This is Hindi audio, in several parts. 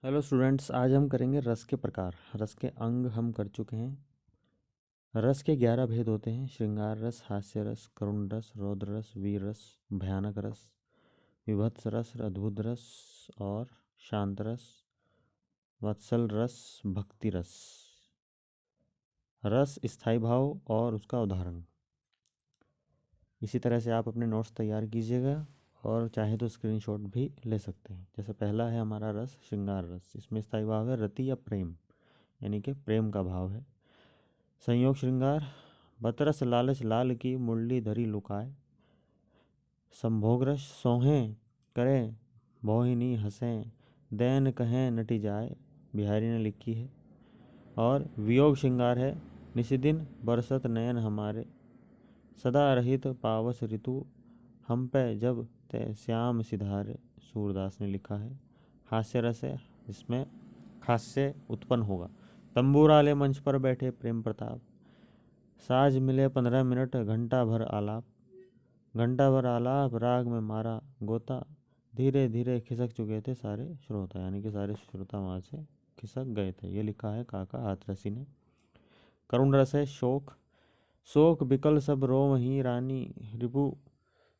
हेलो स्टूडेंट्स, आज हम करेंगे रस के प्रकार। रस के अंग हम कर चुके हैं। रस के 11 भेद होते हैं: श्रृंगार रस, हास्य रस, करुण रस, रौद्र रस, वीर रस, भयानक रस, विभत्स रस, अद्भुत रस और शांत रस, वत्सल रस, भक्ति रस। रस, स्थायी भाव और उसका उदाहरण। इसी तरह से आप अपने नोट्स तैयार कीजिएगा और चाहे तो स्क्रीनशॉट भी ले सकते हैं। जैसे पहला है हमारा रस श्रृंगार रस। इसमें स्थायी भाव है रति या प्रेम, यानी कि प्रेम का भाव है। संयोग श्रृंगार: बतरस लालच लाल की मुरली धरी लुकाए। संभोग रस: सोहें करें मोहिनी हंसें, दैन कहें नटी जाए। बिहारी ने लिखी है। और वियोग श्रृंगार है: निशिदिन बरसत नयन हमारे, सदा रहित पावस ऋतु, हम पे जब ते श्याम सिधारे। सूरदास ने लिखा है। हास्य रस है, इसमें हास्य उत्पन्न होगा। तंबूरा ले मंच पर बैठे प्रेम प्रताप, साज मिले 15 मिनट घंटा भर आलाप। घंटा भर आलाप राग में मारा गोता, धीरे धीरे खिसक चुके थे सारे श्रोता, यानी कि सारे श्रोता वहाँ से खिसक गए थे। ये लिखा है काका हाथरसी ने। करुण रस है शोक: शोक बिकल सब रोम ही रानी, रिपु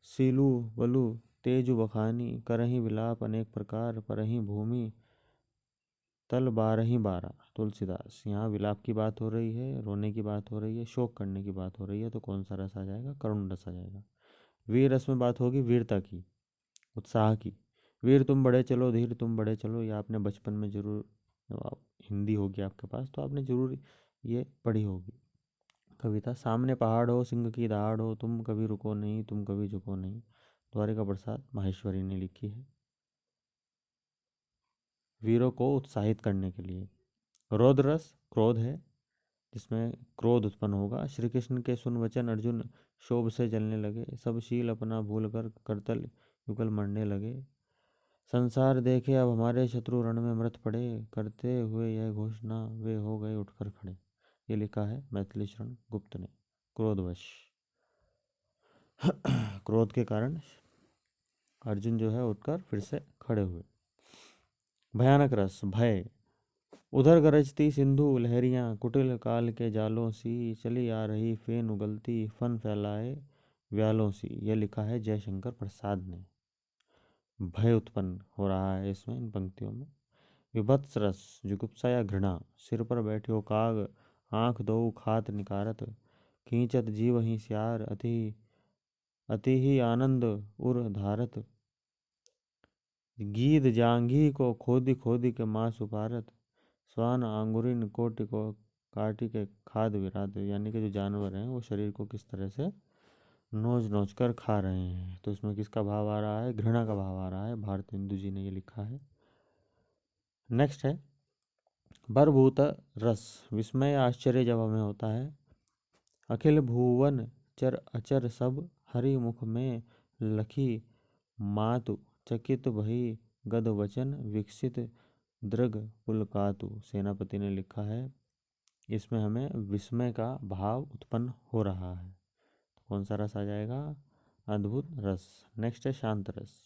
सीलू बलु तेजु बखानी। करही विलाप अनेक प्रकार, परही भूमि तल बारही बारा। तुलसीदास। यहाँ विलाप की बात हो रही है, रोने की बात हो रही है, शोक करने की बात हो रही है, तो कौन सा रस आ जाएगा? करुण रस आ जाएगा। वीर रस में बात होगी वीरता की, उत्साह की। वीर तुम बढ़े चलो, धीर तुम बढ़े चलो। ये आपने बचपन में जरूर, जब आप हिंदी होगी आपके पास तो आपने जरूर ये पढ़ी होगी कविता। सामने पहाड़ हो सिंह की दहाड़ हो, तुम कभी रुको नहीं तुम कभी झुको नहीं। द्वारिका प्रसाद माहेश्वरी ने लिखी है। वीरों को उत्साहित करने के लिए। रौद्र रस क्रोध है, जिसमें क्रोध उत्पन्न होगा। श्री कृष्ण के सुन वचन अर्जुन क्षोभ से जलने लगे, सब शील अपना भूल कर करतल युगल मरने लगे। संसार देखे अब हमारे शत्रु रण में मृत पड़े, करते हुए यह घोषणा वे हो गए उठकर खड़े। ये लिखा है मैथिली शरण गुप्त ने। क्रोधवश, क्रोध के कारण अर्जुन जो है उठकर फिर से खड़े हुए। भयानक रस भय: उधर गरजती सिंधु लहरियां, कुटिल काल के जालों सी, चली आ रही फेन उगलती फन फैलाए व्यालों सी। यह लिखा है जयशंकर प्रसाद ने। भय उत्पन्न हो रहा है इसमें, इन पंक्तियों में। विभत्स रस जुगुप्सा या घृणा: सिर पर बैठो काग, आंख दो खात निकारत, खींचत जीव ही स्यार, अति अति ही आनंद उर धारत। गीध जांघी को खोदी खोदी के मांस उपारत, स्वान आंगुरिन कोटि को काटी के खाद विरात। यानी कि जो जानवर हैं वो शरीर को किस तरह से नोच नोच कर खा रहे हैं। तो इसमें किसका भाव आ रहा है? घृणा का भाव आ रहा है। भारतेंदु जी ने ये लिखा है। नेक्स्ट है बरभूत रस। विस्मय आश्चर्य जब हमें होता है। अखिल भुवन चर अचर सब, हरि मुख में लखी मातु, चकित भई गद वचन, विकसित दृग पुलकातु। सेनापति ने लिखा है। इसमें हमें विस्मय का भाव उत्पन्न हो रहा है। तो कौन सा रस आ जाएगा? अद्भुत रस। नेक्स्ट है शांत रस।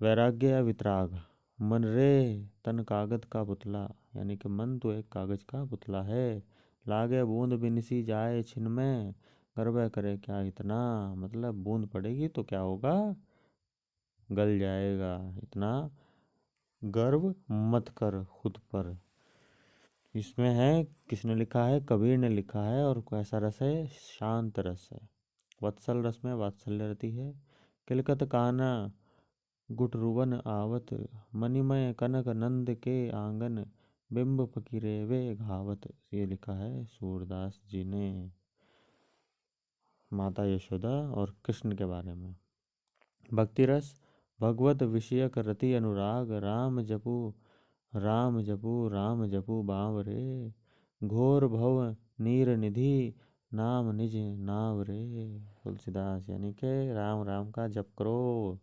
वैराग्य या वितराग: मन रे तन कागज का पुतला, यानी कि मन तो एक कागज का पुतला है। लागे बूंद बिनसी जाए छिन में, गर्व करे क्या इतना। मतलब बूंद पड़ेगी तो क्या होगा? गल जाएगा। इतना गर्व मत कर खुद पर। इसमें है, किसने लिखा है? कबीर ने लिखा है। और कैसा रस है? शांत रस है। वत्सल रस में वात्सल्य रति है। किलकत काना गुटरुवन आवत, मणिमय कनक नंद के आंगन, बिंब फकीरे वे घावत। ये लिखा है सूरदास जी ने, माता यशोदा और कृष्ण के बारे में। भक्ति रस भगवत विषयक रति अनुराग, राम जपू राम जपू राम जपू बावरे, घोर भव नीर निधि नाम निज नाव रे। तुलसीदास। यानी कि राम राम का जप करो,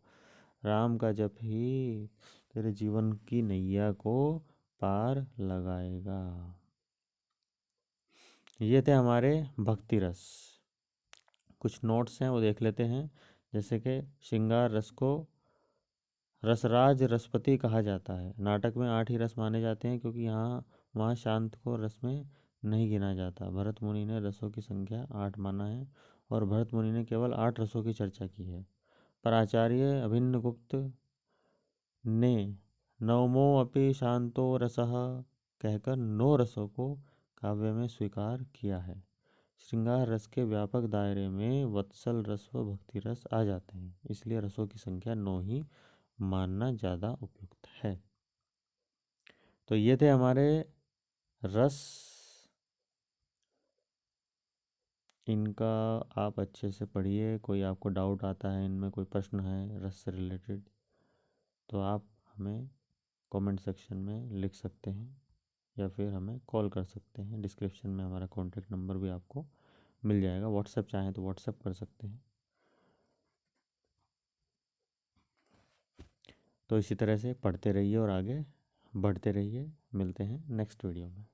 राम का जप ही तेरे जीवन की नैया को पार लगाएगा। ये थे हमारे भक्ति रस। कुछ नोट्स हैं वो देख लेते हैं। जैसे कि श्रृंगार रस को रसराज रसपति कहा जाता है। नाटक में 8 ही रस माने जाते हैं क्योंकि यहाँ वहाँ शांत को रस में नहीं गिना जाता। भरत मुनि ने रसों की संख्या 8 माना है और भरत मुनि ने केवल 8 रसों की चर्चा की है। पर आचार्य अभिन्नगुप्त ने नवमो अपि शांतो रसः कहकर 9 रसों को काव्य में स्वीकार किया है। श्रृंगार रस के व्यापक दायरे में वत्सल रस व भक्ति रस आ जाते हैं, इसलिए रसों की संख्या 9 ही मानना ज़्यादा उपयुक्त है। तो ये थे हमारे रस। इनका आप अच्छे से पढ़िए। कोई आपको डाउट आता है, इनमें कोई प्रश्न है रस से रिलेटेड, तो आप हमें कमेंट सेक्शन में लिख सकते हैं या फिर हमें कॉल कर सकते हैं। डिस्क्रिप्शन में हमारा कॉन्टैक्ट नंबर भी आपको मिल जाएगा। व्हाट्सएप चाहें तो व्हाट्सएप कर सकते हैं। तो इसी तरह से पढ़ते रहिए और आगे बढ़ते रहिए। मिलते हैं नेक्स्ट वीडियो में।